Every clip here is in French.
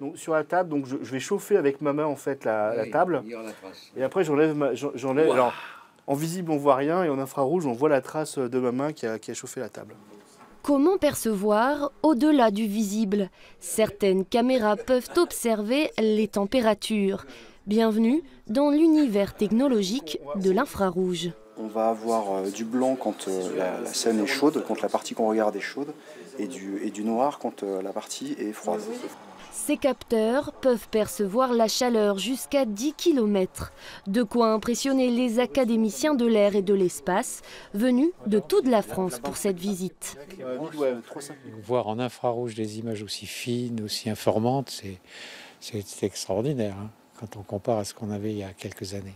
Donc, sur la table, donc, je vais chauffer avec ma main en fait la table. Il y aura la trace. Et après, j'enlève. Alors, en visible, on voit rien, et en infrarouge, on voit la trace de ma main qui a chauffé la table. Comment percevoir au-delà du visible? Certaines caméras peuvent observer les températures. Bienvenue dans l'univers technologique de l'infrarouge. On va avoir du blanc quand la scène est chaude, quand la partie qu'on regarde est chaude, et du noir quand la partie est froide. Ces capteurs peuvent percevoir la chaleur jusqu'à 10 km. De quoi impressionner les académiciens de l'air et de l'espace venus de toute la France pour cette visite. Voir en infrarouge des images aussi fines, aussi informantes, c'est extraordinaire hein, quand on compare à ce qu'on avait il y a quelques années.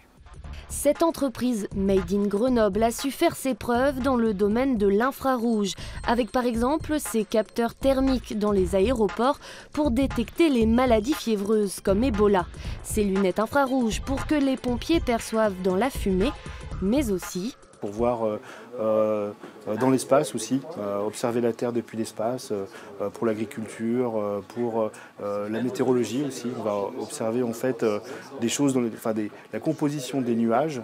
Cette entreprise Made in Grenoble a su faire ses preuves dans le domaine de l'infrarouge, avec par exemple ses capteurs thermiques dans les aéroports pour détecter les maladies fiévreuses comme Ebola, ses lunettes infrarouges pour que les pompiers perçoivent dans la fumée, mais aussi pour voir dans l'espace aussi, observer la Terre depuis l'espace, pour l'agriculture, pour la météorologie aussi. On va observer en fait des choses, la composition des nuages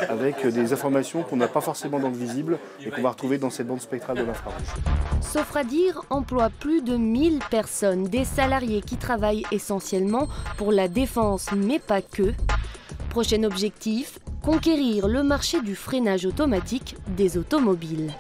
avec des informations qu'on n'a pas forcément dans le visible et qu'on va retrouver dans cette bande spectrale de l'infrarouge. Sofradir emploie plus de 1000 personnes, des salariés qui travaillent essentiellement pour la défense, mais pas que. Prochain objectif, conquérir le marché du freinage automatique des automobiles.